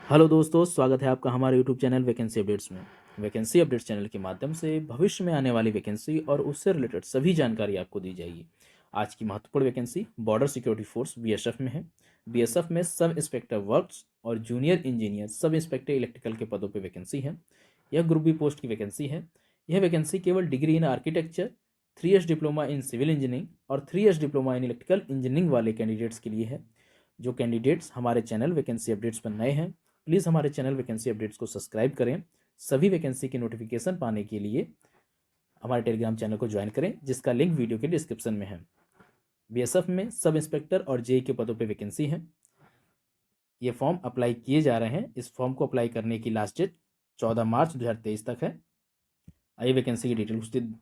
Hello दोस्तों, स्वागत है आपका हमारे यूट्यूब चैनल वैकेंसी अपडेट्स में। वैकेंसी अपडेट्स चैनल के माध्यम से भविष्य में आने वाली वैकेंसी और उससे रिलेटेड सभी जानकारी आपको दी जाएगी। आज की महत्वपूर्ण vacancy border security force BSF में है। बीएसएफ में सब इंस्पेक्टर वर्क्स और junior engineer sub inspector electrical के पदों पर वैकेंसी है। यह ग्रुप बी पोस्ट की वैकेंसी है। यह वैकेंसी केवल degree in architecture, 3 years diploma in civil engineering और 3 years diploma in electrical engineering वाले कैंडिडेट्स के लिए है। जो कैंडिडेट्स हमारे चैनल वैकेंसी अपडेट्स पर नए हैं, प्लीज़ हमारे चैनल वैकेंसी अपडेट्स को सब्सक्राइब करें। सभी वैकेंसी की नोटिफिकेशन पाने के लिए हमारे टेलीग्राम चैनल को ज्वाइन करें, जिसका लिंक वीडियो के डिस्क्रिप्शन में है। बीएसएफ में सब इंस्पेक्टर और जेई के पदों पर वैकेंसी है। ये फॉर्म अप्लाई किए जा रहे हैं। इस फॉर्म को अप्लाई करने की लास्ट डेट 14 मार्च 2023 तक है। आइए वैकेंसी की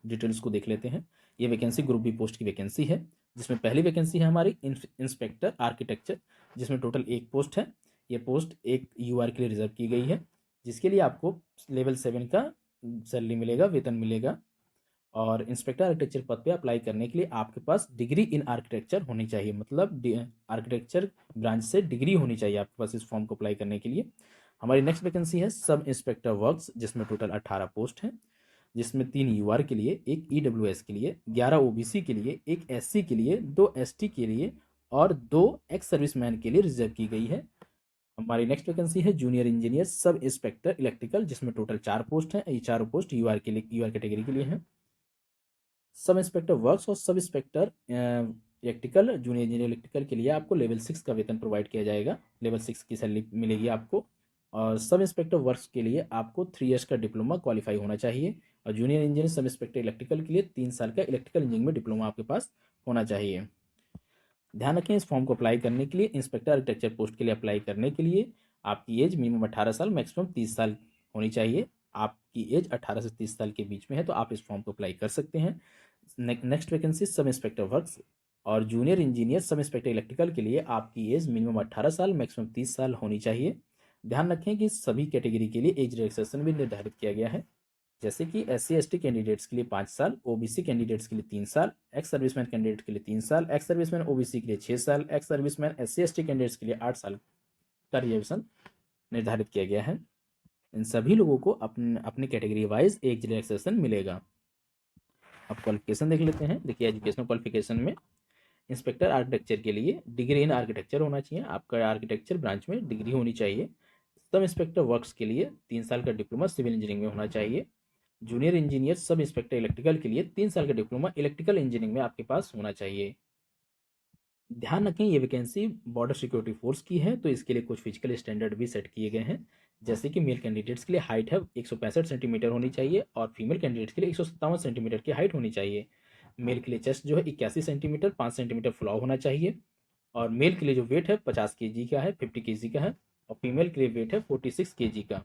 डिटेल्स को देख लेते हैं। ये वैकेंसी ग्रुप बी पोस्ट की वैकेंसी है, जिसमें पहली वैकेंसी है हमारी इंस्पेक्टर आर्किटेक्चर, जिसमें टोटल एक पोस्ट है। ये पोस्ट एक यूआर के लिए रिजर्व की गई है, जिसके लिए आपको लेवल 7 का सैलरी मिलेगा, वेतन मिलेगा। और इंस्पेक्टर आर्किटेक्चर पद पे अप्लाई करने के लिए आपके पास डिग्री इन आर्किटेक्चर होनी चाहिए, मतलब आर्किटेक्चर ब्रांच से डिग्री होनी चाहिए आपके पास इस फॉर्म को अप्लाई करने के लिए। हमारी नेक्स्ट वैकेंसी है सब इंस्पेक्टर वर्क्स, जिसमें टोटल 18 पोस्ट हैं, जिसमें 3 यूआर के लिए, एक ईडब्ल्यूएस के लिए, 11 ओबीसी के लिए, एक एससी के लिए, 2 एसटी के लिए और 2 एक्स सर्विसमैन के लिए रिजर्व की गई है। हमारी नेक्स्ट वैकेंसी है junior engineer sub inspector electrical, जिसमें टोटल 4 पोस्ट हैं। ये चारों पोस्ट यूआर के लिए, यूआर कैटेगरी के लिए हैं। सब इंस्पेक्टर वर्क्स और सब inspector electrical, junior engineer electrical के लिए आपको लेवल 6 का वेतन प्रोवाइड किया जाएगा। लेवल 6 की सैलरी मिलेगी आपको। और सब इंस्पेक्टर वर्क्स के लिए आपको 3 ईयर्स का डिप्लोमा क्वालिफाई होना चाहिए। और junior engineer sub inspector electrical के लिए 3 साल का इलेक्ट्रिकल इंजीनियरिंग में डिप्लोमा आपके पास होना चाहिए। ध्यान रखें, इस फॉर्म को अप्लाई करने के लिए, इंस्पेक्टर आर्किटेक्चर पोस्ट के लिए अप्लाई करने के लिए आपकी एज मिनिमम 18 साल, मैक्सिमम 30 साल होनी चाहिए। आपकी एज 18 से 30 साल के बीच में है तो आप इस फॉर्म को अप्लाई कर सकते हैं। Next vacancy sub inspector works और junior engineer sub inspector electrical के लिए आपकी एज मिनिमम 18 साल, मैक्सिमम 30 साल होनी चाहिए। ध्यान रखें कि सभी कैटेगरी के लिए एज रिलैक्सेशन भी निर्धारित किया गया है, जैसे कि SC ST कैंडिडेट्स के लिए 5 साल, ओबीसी कैंडिडेट्स के लिए 3 साल, एक्स सर्विसमैन कैंडिडेट के लिए 3 साल, एक्स सर्विसमैन ओबीसी के लिए 6 साल, ex serviceman SC ST candidates के लिए 8 साल का रिजर्वेशन निर्धारित किया गया है। इन सभी लोगों को अपने अपनी कैटेगरी वाइज एज रिलैक्सेशन मिलेगा। अब क्वालिफिकेशन देख लेते हैं। देखिए, एजुकेशनल क्वालिफिकेशन में इंस्पेक्टर आर्किटेक्चर के लिए डिग्री इन आर्किटेक्चर होना चाहिए, आपका आर्किटेक्चर ब्रांच में डिग्री होनी चाहिए। सब इंस्पेक्टर वर्क्स के लिए 3 साल का डिप्लोमा सिविल इंजीनियरिंग में होना चाहिए। Junior engineer sub inspector electrical के लिए 3 साल का डिप्लोमा इलेक्ट्रिकल इंजीनियरिंग में आपके पास होना चाहिए। ध्यान रखें, ये वैकेंसी बॉर्डर सिक्योरिटी फोर्स की है, तो इसके लिए कुछ फिजिकल स्टैंडर्ड भी सेट किए गए हैं। जैसे कि मेल कैंडिडेट्स के लिए हाइट है 165 सेंटीमीटर होनी चाहिए और फीमेल कैंडिडेट्स के लिए 157 सेंटीमीटर की हाइट होनी चाहिए। मेल के लिए चेस्ट जो है 81 सेंटीमीटर, 5 सेंटीमीटर फुलाव होना चाहिए। और मेल के लिए जो वेट है 50 केजी का है, 50 केजी का है। और फीमेल के लिए वेट है 46 केजी का।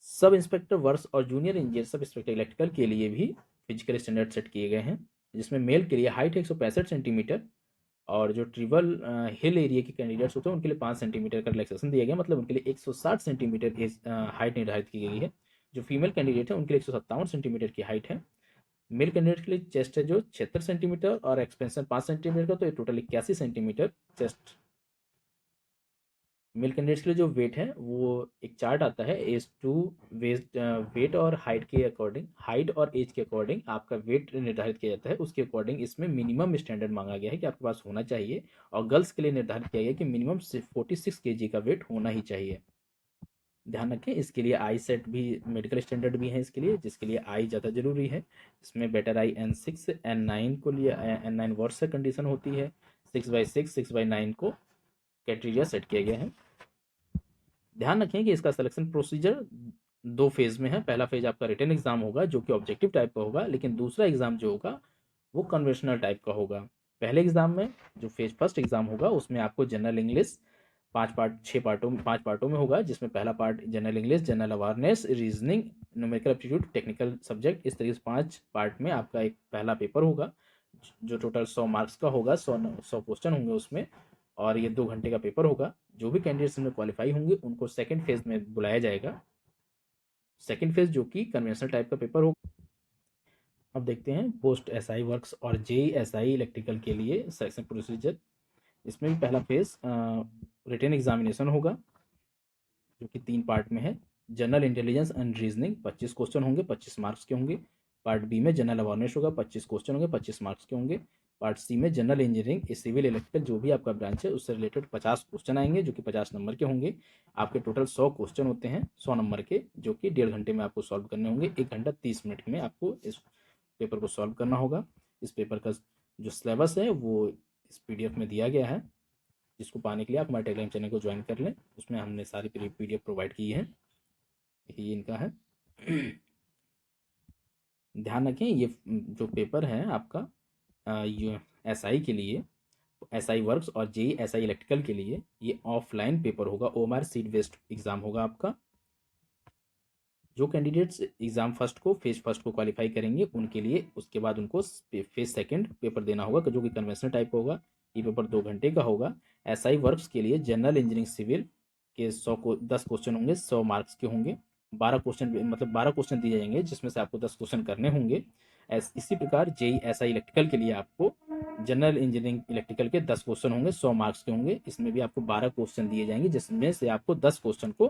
सब इंस्पेक्टर वर्क्स और junior engineer sub inspector electrical के लिए भी फिजिकल स्टैंडर्ड सेट किए गए हैं, जिसमें मेल के लिए हाइट है 165 सेंटीमीटर और जो ट्रिबल हिल एरिया के कैंडिडेट्स होते हैं उनके लिए 5 सेंटीमीटर का रिलैक्सेशन दिया गया, मतलब उनके लिए 160 सेंटीमीटर हाइट निर्धारित की गई है। जो फीमेल कैंडिडेट है उनके लिए 157 सेंटीमीटर की हाइट है। मेल कैंडिडेट के लिए चेस्ट है जो 76 सेंटीमीटर और एक्सपेंशन 5 सेंटीमीटर का, तो ये total 81 centimetre chest. Male candidates के लिए जो वेट है वो एक चार्ट आता है एज टू वेस्ट वेट और हाइट के अकॉर्डिंग, हाइट और एज के अकॉर्डिंग आपका वेट निर्धारित किया जाता है। उसके अकॉर्डिंग इसमें मिनिमम स्टैंडर्ड मांगा गया है कि आपके पास होना चाहिए। और गर्ल्स के लिए निर्धारित किया गया कि मिनिमम 46 केजी का वेट होना ही चाहिए। ध्यान रखें, इसके लिए आई सेट भी मेडिकल स्टैंडर्ड भी है इसके लिए, जिसके लिए आई ज़्यादा जरूरी है। इसमें बेटर आई N6 N9 को लिए N9 वर्ष से कंडीशन होती है, 6/6 6/9 को क्राइटेरिया सेट किया गया है। ध्यान रखें कि इसका सिलेक्शन प्रोसीजर 2 फेज में है। पहला फेज आपका रिटन एग्जाम होगा जो कि ऑब्जेक्टिव टाइप का होगा, लेकिन दूसरा एग्जाम जो होगा वो कन्वेंशनल टाइप का होगा। पहले एग्जाम में जो फेज फर्स्ट एग्जाम होगा उसमें आपको जनरल इंग्लिश 5 पार्टों में होगा, जिसमें पहला part general English, general awareness, reasoning, numerical aptitude, technical subject, इस तरीके से 5 पार्ट में आपका एक पहला पेपर होगा जो टोटल 100 मार्क्स का होगा। 100 क्वेश्चन होंगे उसमें और ये 2 घंटे का पेपर होगा। जो भी कैंडिडेट्स में क्वालिफाई होंगे उनको सेकंड फेज में बुलाया जाएगा, सेकंड फेज जो कि कन्वेंशनल टाइप का पेपर होगा। अब देखते हैं पोस्ट SI वर्क्स और JSI इलेक्ट्रिकल के लिए सिलेक्शन प्रोसीजर। इसमें भी पहला फेज रिटन एग्जामिनेशन होगा, जो कि 3 पार्ट में है। General intelligence and reasoning 25 question होंगे, 25 मार्क्स के होंगे। पार्ट बी में जनरल अवेयरनेस होगा, 25 क्वेश्चन होंगे, 25 मार्क्स के होंगे। पार्ट सी में जनरल इंजीनियरिंग, सिविल, इलेक्ट्रिकल जो भी आपका ब्रांच है उससे रिलेटेड 50 क्वेश्चन आएंगे, जो कि 50 नंबर के होंगे। आपके टोटल 100 क्वेश्चन होते हैं 100 नंबर के, जो कि 1.5 घंटे में आपको सॉल्व करने होंगे। 1 घंटा 30 मिनट में आपको इस पेपर को सॉल्व करना होगा। इस पेपर का जो सिलेबस है वो इस PDF में दिया गया है, जिसको पाने के लिए आप हमारे टेलीग्राम चैनल को ज्वाइन कर लें। उसमें हमने सारी PDF प्रोवाइड की है। देखिए ये इनका है। ध्यान रखें ये जो पेपर है आपका ये SI के लिए, SI वर्क्स और JEE SI इलेक्ट्रिकल के लिए ये ऑफलाइन पेपर होगा। OMR सीट बेस्ड एग्जाम होगा आपका। जो कैंडिडेट्स एग्जाम फेज फर्स्ट को क्वालिफाई करेंगे उनके लिए उसके बाद उनको फेज सेकंड पेपर देना होगा, जो कि कन्वेंशनल टाइप का होगा। ये पेपर 2 घंटे का होगा। SI वर्क्स के लिए जनरल इंजीनियरिंग सिविल के 10 क्वेश्चन होंगे, 100 मार्क्स के होंगे। 12 क्वेश्चन मतलब 12 क्वेश्चन दिए जाएंगे, जिसमें से आपको 10 क्वेश्चन करने होंगे। इसी प्रकार JEE SI इलेक्ट्रिकल के लिए आपको जनरल इंजीनियरिंग इलेक्ट्रिकल के 10 क्वेश्चन होंगे, 100 मार्क्स के होंगे। इसमें भी आपको 12 क्वेश्चन दिए जाएंगे, जिसमें से आपको 10 क्वेश्चन को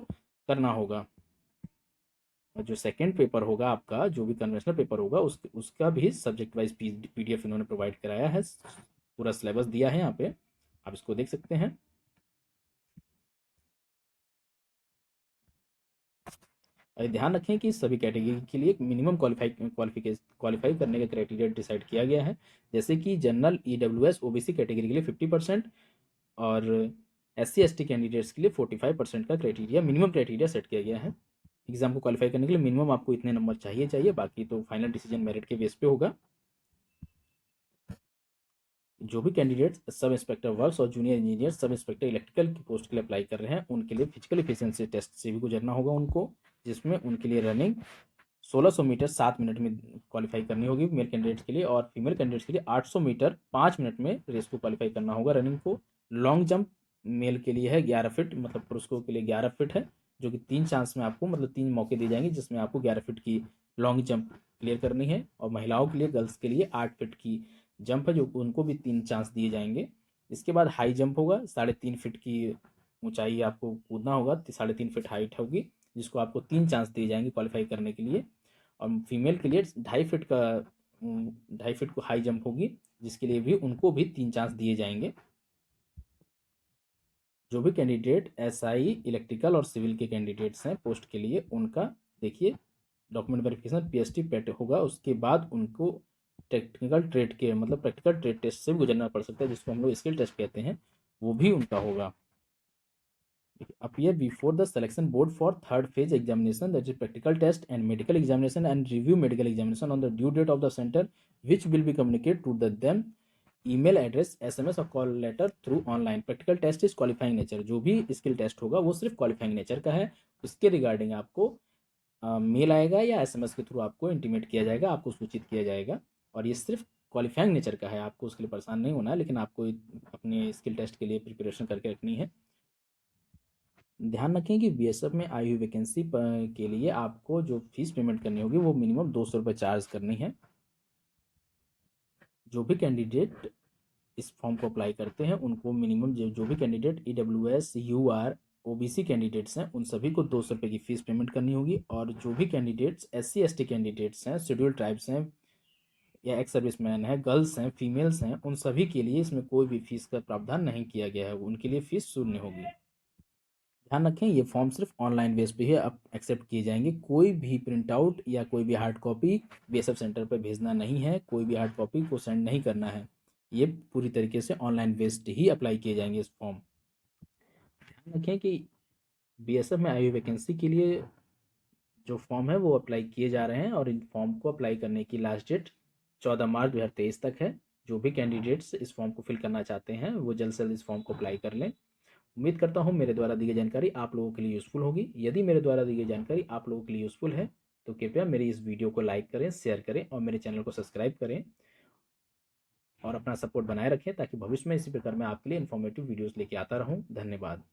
करना होगा। और जो सेकंड पेपर होगा आपका, जो भी कन्वेंशनल पेपर होगा, उसका भी सब्जेक्ट वाइज PDF इन्होंने प्रोवाइड कराया है। पूरा सिलेबस दिया है यहाँ पे, आप इसको देख सकते हैं। और ध्यान रखें कि सभी कैटेगरी के लिए एक मिनिमम क्वालिफाई करने का क्राइटेरिया डिसाइड किया गया है। जैसे कि जनरल EWS OBC कैटेगरी के लिए 50% और SC ST कैंडिडेट्स के लिए 45% का क्राइटेरिया, मिनिमम क्राइटेरिया सेट किया गया है। एग्जाम को क्वालिफाई करने के लिए मिनिमम आपको इतने नंबर चाहिए, बाकी तो फाइनल डिसीजन मेरिट के बेस पे होगा। जो भी कैंडिडेट्स सब इंस्पेक्टर वर्क्स और junior engineer sub inspector electrical की पोस्ट के लिए अप्लाई कर रहे हैं, उनके लिए फिजिकल एफिशिएंसी टेस्ट से भी गुजरना होगा उनको, जिसमें उनके लिए रनिंग 1600 मीटर 7 मिनट में क्वालिफाई करनी होगी मेल कैंडिडेट्स के लिए, और फीमेल कैंडिडेट्स के लिए 800 मीटर 5 मिनट में रेस को क्वालिफाई करना होगा रनिंग को। लॉन्ग जंप मेल के लिए है 11 फीट, मतलब पुरुषों के लिए 11 फीट है, जो कि 3 चांस में आपको मतलब 3 मौके दिए जाएंगे, जिसमें आपको 11 फीट की लॉन्ग जंप क्लियर करनी है। और महिलाओं के लिए, गर्ल्स के लिए 8 फीट की जंप है, जो उनको भी 3 चांस दिए जाएंगे। इसके बाद हाई जंप होगा, 3.5 फीट की ऊंचाई आपको कूदना होगा, 3.5 फीट हाइट होगी, जिसको आपको 3 चांस दिए जाएंगे क्वालिफाई करने के लिए। और फीमेल के लिए 2.5 फीट को हाई जंप होगी, जिसके लिए भी उनको भी 3 चांस दिए जाएंगे। जो भी कैंडिडेट SI इलेक्ट्रिकल और सिविल के कैंडिडेट्स हैं पोस्ट के लिए, उनका देखिए डॉक्यूमेंट वेरिफिकेशन PST पेट होगा, उसके बाद उनको टेक्निकल ट्रेड के मतलब प्रैक्टिकल ट्रेड टेस्ट से भी गुजरना पड़ सकता है, जिसको हम लोग स्किल टेस्ट कहते हैं, वो भी उनका होगा। appear before the selection board for third phase examination, that is practical test and medical examination, and review medical examination on the due date of the center, which will be communicated to them email address, SMS और call letter through online. Practical test is qualifying nature, जो भी skill test होगा वो सिर्फ qualifying nature का है। उसके regarding आपको मेल आएगा या SMS के थ्रू आपको इंटीमेट किया जाएगा, आपको सूचित किया जाएगा। और ये सिर्फ क्वालिफाइंग नेचर का है, आपको उसके लिए परेशान नहीं होना है, लेकिन आपको अपने स्किल टेस्ट के लिए प्रिपरेशन करके रखनी है। ध्यान रखें कि BSF में आई हुई वैकेंसी के लिए आपको जो फीस पेमेंट करनी होगी वो मिनिमम 200 रुपये चार्ज करनी है। जो भी कैंडिडेट इस फॉर्म को अप्लाई करते हैं उनको मिनिमम जो भी candidate EWS UR OBC candidates हैं उन सभी को 200 रुपये की फीस पेमेंट करनी होगी। और जो भी कैंडिडेट्स SC ST कैंडिडेट्स हैं, शेड्यूल ट्राइब्स हैं या एक्स सर्विसमैन हैं, गर्ल्स हैं, फीमेल्स हैं, उन सभी के लिए इसमें कोई भी फीस का प्रावधान नहीं किया गया है, उनके लिए फीस शून्य होगी। ध्यान रखें ये फॉर्म सिर्फ ऑनलाइन बेस पे ही अब एक्सेप्ट किए जाएंगे, कोई भी प्रिंट आउट या कोई भी हार्ड कॉपी BSF सेंटर पर भेजना नहीं है, कोई भी हार्ड कॉपी को सेंड नहीं करना है, ये पूरी तरीके से ऑनलाइन बेस्ड ही अप्लाई किए जाएंगे इस फॉर्म। ध्यान रखें कि BSF में आई हुई वैकेंसी के लिए जो फॉर्म है वो अप्लाई किए जा रहे हैं, और इन फॉर्म को अप्लाई करने की लास्ट डेट 14 मार्च 2023 तक है। जो भी कैंडिडेट्स इस फॉर्म को फिल करना चाहते हैं वो जल्द से जल्द इस फॉर्म को अप्लाई कर लें। उम्मीद करता हूँ मेरे द्वारा दी गई जानकारी आप लोगों के लिए यूज़फुल होगी। यदि मेरे द्वारा दी गई जानकारी आप लोगों के लिए यूज़फुल है तो कृपया मेरी इस वीडियो को लाइक करें, शेयर करें और मेरे चैनल को सब्सक्राइब करें और अपना सपोर्ट बनाए रखें, ताकि भविष्य में इसी प्रकार मैं आपके लिए इन्फॉर्मेटिव वीडियोस लेके आता रहूं। धन्यवाद।